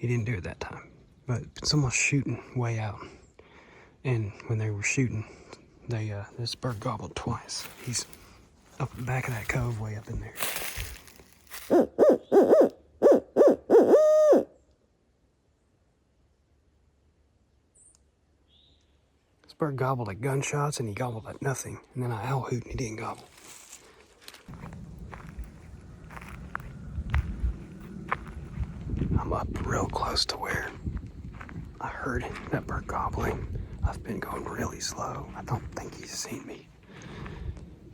He didn't do it that time. But someone's shooting way out. And when they were shooting, this bird gobbled twice. He's up the back of that cove way up in there. This bird gobbled at gunshots and he gobbled at nothing. And then I owl hoot and he didn't gobble. I'm up real close to where I heard that bird gobbling. I've been going really slow. I don't think he's seen me.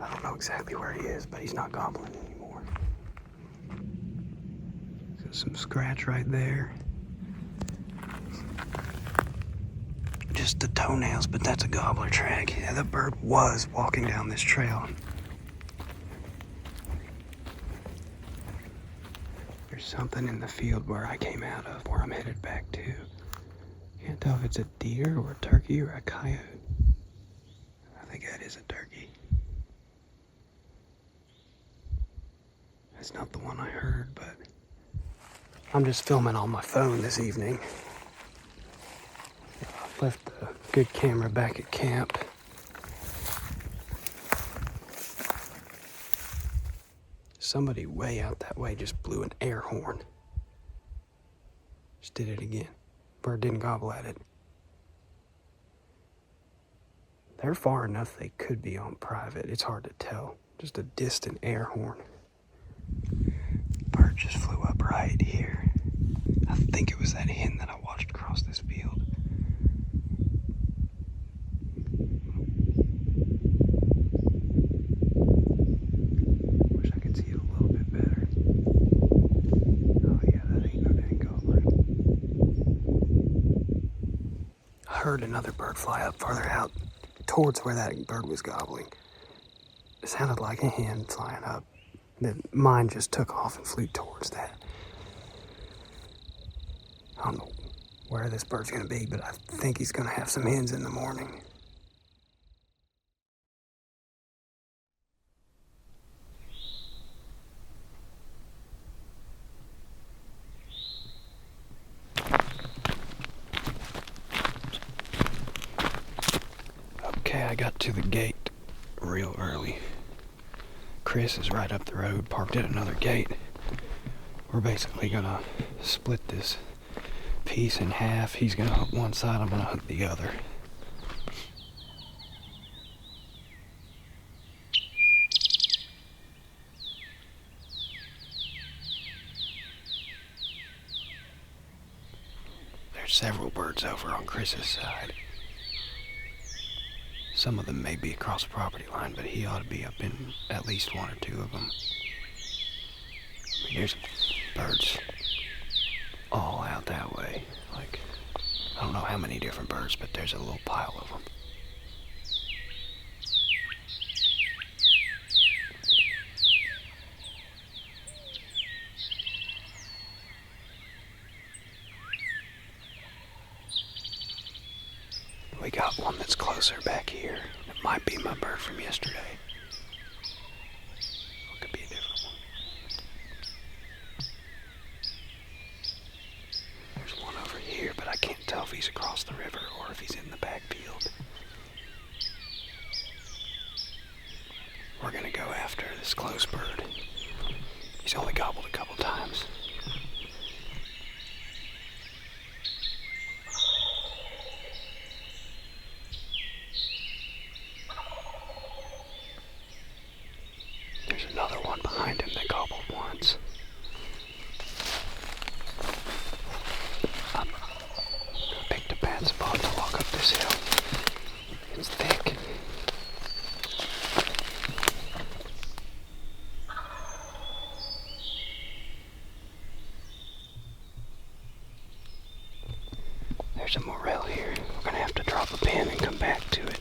I don't know exactly where he is, but he's not gobbling anymore. So some scratch right there. Just the toenails, but that's a gobbler track. Yeah, the bird was walking down this trail. There's something in the field where I came out of, where I'm headed back to. Can't tell if it's a deer or a turkey or a coyote. I think that is a turkey. That's not the one I heard, but I'm just filming on my phone this evening. I left the good camera back at camp. Somebody way out that way just blew an air horn. Just did it again. Bird didn't gobble at it. They're far enough they could be on private. It's hard to tell. Just a distant air horn. Bird just flew up right here. I think it was that hen that I watched across this field. Wish I could see it a little bit better. Oh yeah, that ain't no dang gobbler. I heard another bird fly up farther out towards where that bird was gobbling. It sounded like a hen flying up. Then mine just took off and flew towards that. I don't know where this bird's gonna be, but I think he's gonna have some hens in the morning. Okay, I got to the gate real early. Chris is right up the road, parked at another gate. We're basically gonna split this piece in half. He's gonna hunt one side, I'm gonna hunt the other. There's several birds over on Chris's side. Some of them may be across the property line, but he ought to be up in at least one or two of them. I mean, there's birds all out that way. Like, I don't know how many different birds, but there's a little pile of them. We got one that's closer back here. It might be my bird from yesterday. It could be a different one. There's one over here, but I can't tell if he's across the river or if he's in the backfield. We're gonna go after this close bird. He's only gobbled a couple times. There's another one behind him that gobbled once. I'm gonna pick a bad spot to walk up this hill. It's thick. There's a morel here. We're gonna have to drop a pin and come back to it.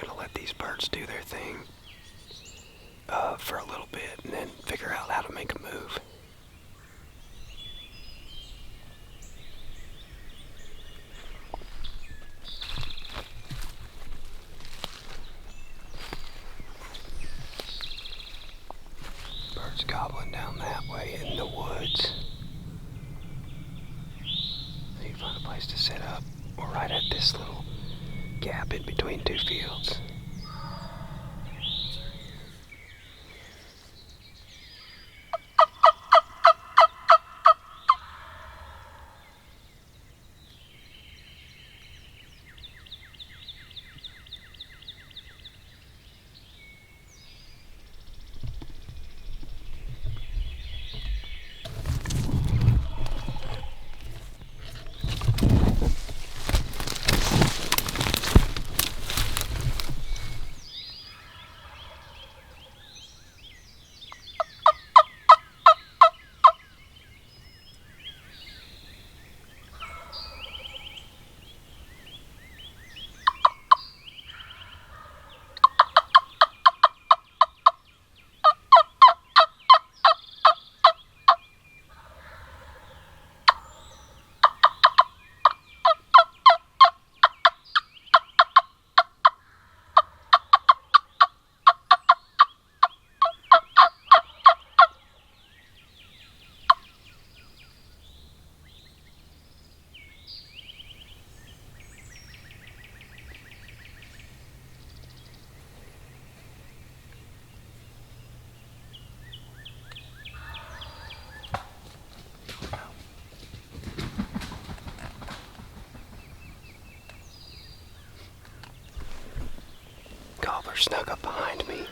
gonna let these birds do their thing for a little bit and then figure out how to make a move. Birds gobbling down that way in the woods. You find a place to set up. We're right at this little gap in between two fields. Gobbler snuck up behind me.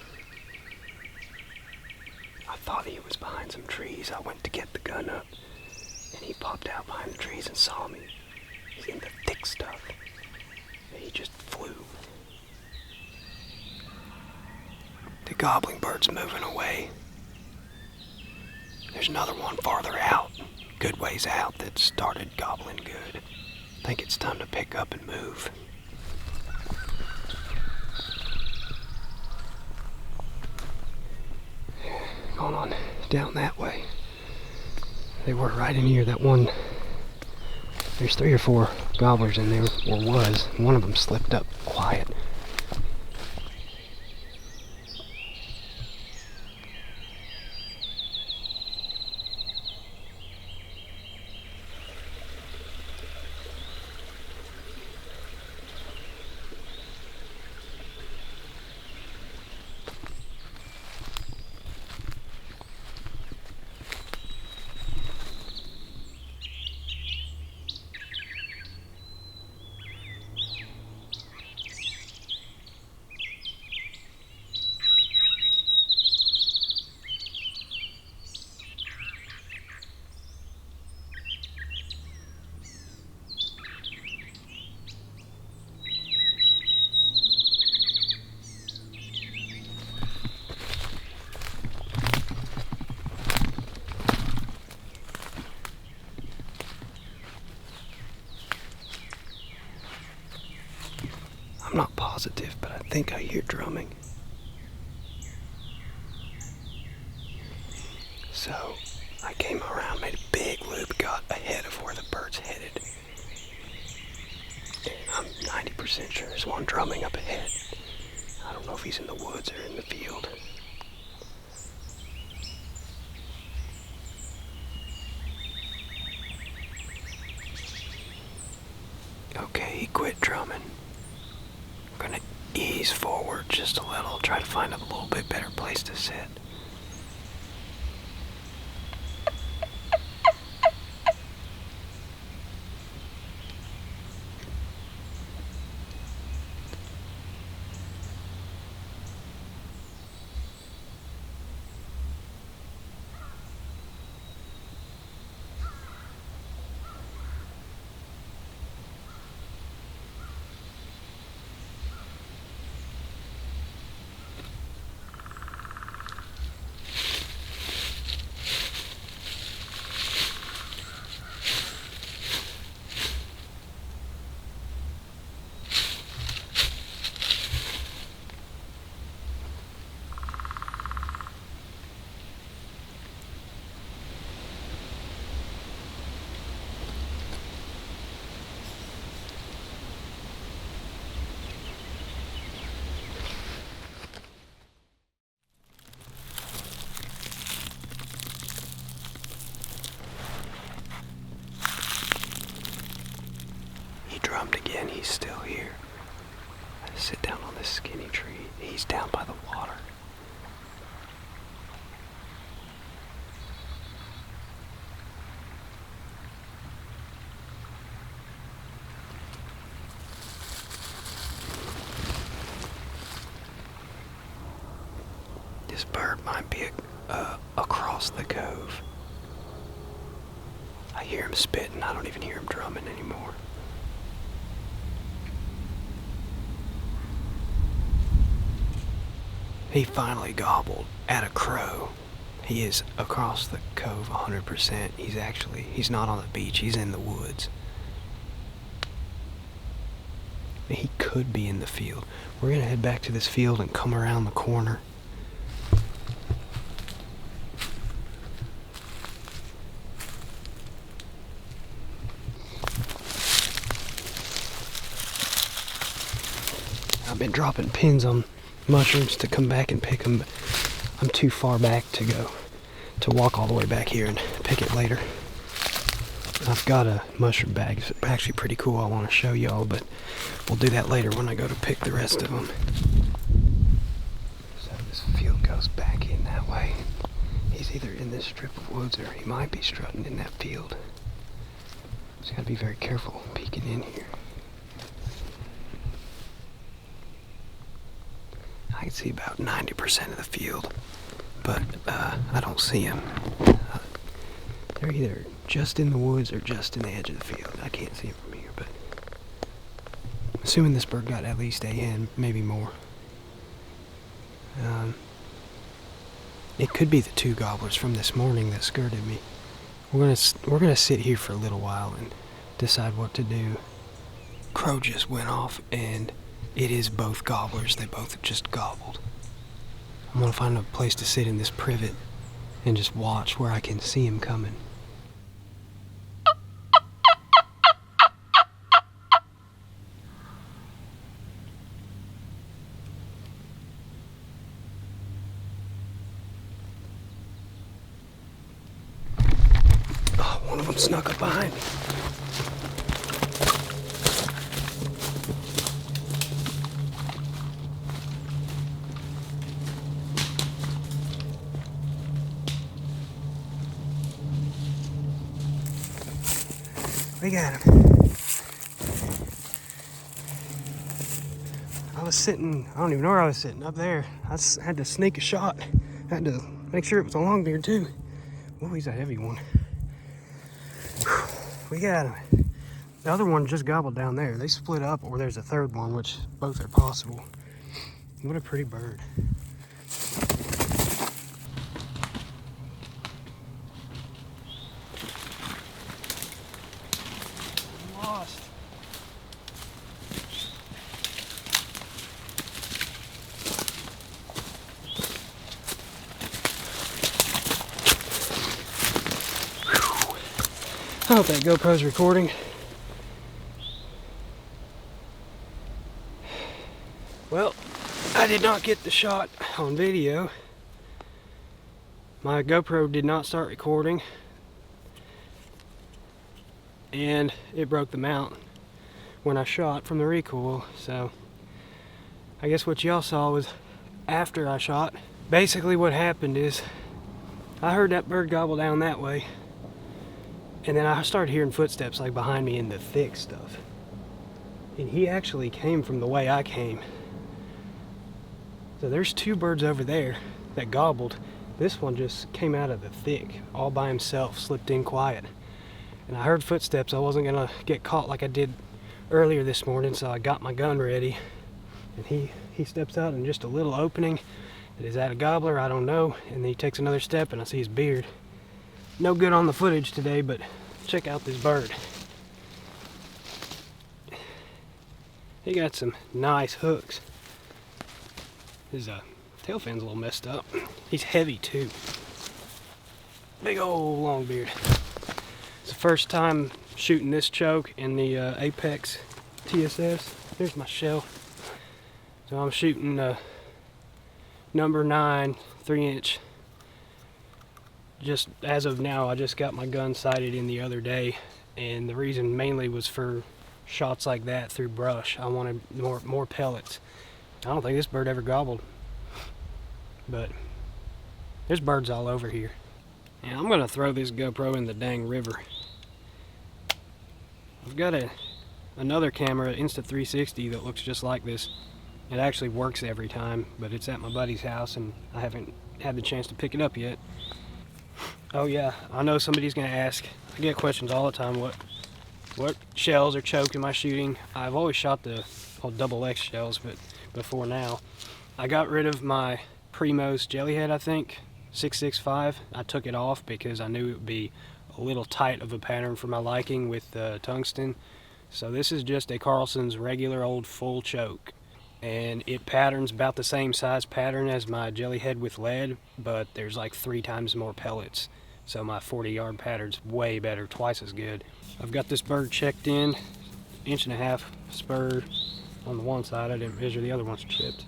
I thought he was behind some trees. I went to get the gun up, and he popped out behind the trees and saw me. He's in the thick stuff. And he just flew. The gobbling bird's moving away. There's another one farther out, good ways out, that started gobbling good. I think it's time to pick up and move. Going on down that way. They were right in here. That one, there's 3 or 4 gobblers in there, or was. One of them slipped up quiet. I'm not positive, but I think I hear drumming. So I came around, made a big loop, got ahead of where the bird's headed. And I'm 90% sure there's one drumming up ahead. I don't know if he's in the woods or in the field. Okay, he quit drumming. I'm gonna ease forward just a little, try to find a little bit better place to sit. drummed again. He's still here. I sit down on this skinny tree. He's down by the water. This bird might be across the cove. I hear him spitting. I don't even hear him drumming anymore. He finally gobbled at a crow. He is across the cove 100%. He's not on the beach. He's in the woods. He could be in the field. We're going to head back to this field and come around the corner. I've been dropping pins on mushrooms to come back and pick them, but I'm too far back to walk all the way back here and pick it later. I've got a mushroom bag. It's actually pretty cool. I want to show y'all, but we'll do that later when I go to pick the rest of them. So this field goes back in that way. He's either in this strip of woods or he might be strutting in that field. Just gotta be very careful peeking in here. I can see about 90% of the field, but I don't see them. They're either just in the woods or just in the edge of the field. I can't see them from here, but I'm assuming this bird got at least a hen, maybe more. It could be the two gobblers from this morning that skirted me. We're gonna sit here for a little while and decide what to do. Crow just went off, and it is both gobblers. They both just gobbled. I'm gonna find a place to sit in this privet and just watch where I can see him coming. Oh, one of them snuck up behind me. We got him. I was sitting, I don't even know where I was sitting, up there. I had to sneak a shot. I had to make sure it was a longbeard too. Oh, he's a heavy one. We got him. The other one just gobbled down there. They split up, or there's a third one, which both are possible. What a pretty bird. Lost. I hope that GoPro's recording. Well, I did not get the shot on video. My GoPro did not start recording, and it broke the mount when I shot from the recoil. So I guess what y'all saw was after I shot. Basically what happened is I heard that bird gobble down that way, and then I started hearing footsteps like behind me in the thick stuff, and he actually came from the way I came. So there's two birds over there that gobbled. This one just came out of the thick all by himself, slipped in quiet. And I heard footsteps. I wasn't gonna get caught like I did earlier this morning, so I got my gun ready. And he steps out in just a little opening. Is that a gobbler? I don't know. And then he takes another step and I see his beard. No good on the footage today, but check out this bird. He got some nice hooks. His tail fin's a little messed up. He's heavy too. Big old long beard. It's the first time shooting this choke in the Apex TSS. Here's my shell. So I'm shooting number 9 3-inch. Just as of now, I just got my gun sighted in the other day, and the reason mainly was for shots like that through brush. I wanted more pellets. I don't think this bird ever gobbled, but there's birds all over here. And I'm gonna throw this GoPro in the dang river. I've got another camera, Insta360, that looks just like this. It actually works every time, but it's at my buddy's house and I haven't had the chance to pick it up yet. Oh yeah, I know somebody's gonna ask. I get questions all the time. What shells or choke am I shooting? I've always shot the old XX shells, but before now, I got rid of my Primos Jellyhead, I think, 665. I took it off because I knew it would be a little tight of a pattern for my liking with tungsten. So this is just a Carlson's regular old full choke. And it patterns about the same size pattern as my Jellyhead with lead, but there's like 3 times more pellets. So my 40-yard pattern's way better, twice as good. I've got this bird checked in, 1.5 spur on the one side. I didn't measure the other one's chipped.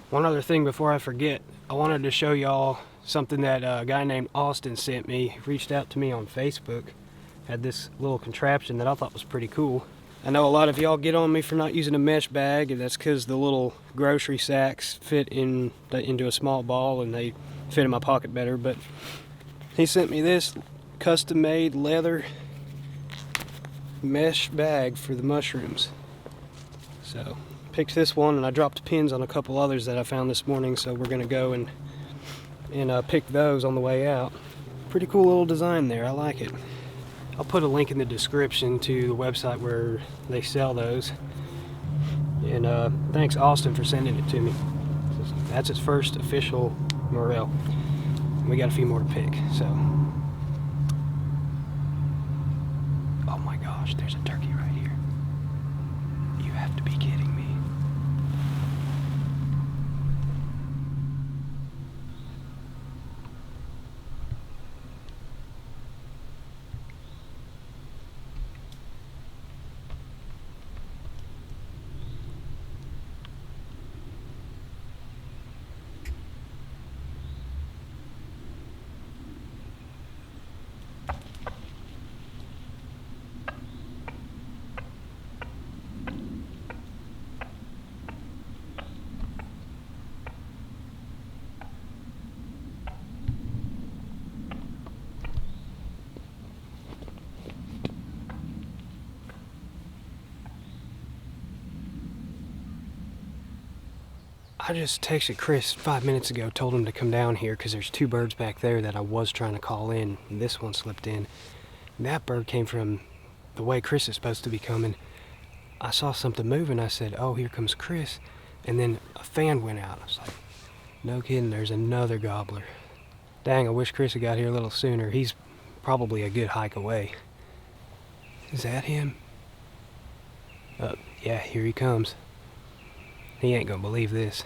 One other thing before I forget, I wanted to show y'all something that a guy named Austin sent me. He reached out to me on Facebook, had this little contraption that I thought was pretty cool. I know a lot of y'all get on me for not using a mesh bag, and that's because the little grocery sacks fit into a small ball and they fit in my pocket better, but he sent me this custom-made leather mesh bag for the mushrooms. So, picked this one, and I dropped pins on a couple others that I found this morning, so we're gonna go and pick those on the way out. Pretty cool little design there, I like it. I'll put a link in the description to the website where they sell those. And thanks Austin for sending it to me. That's its first official morel. We got a few more to pick, so. Oh my gosh, there's a turkey right here. You have to be kidding me. I just texted Chris 5 minutes ago, told him to come down here because there's 2 birds back there that I was trying to call in, and this one slipped in. And that bird came from the way Chris is supposed to be coming. I saw something moving, I said, oh, here comes Chris. And then a fan went out. I was like, no kidding, there's another gobbler. Dang, I wish Chris had got here a little sooner. He's probably a good hike away. Is that him? Yeah, here he comes. He ain't gonna believe this.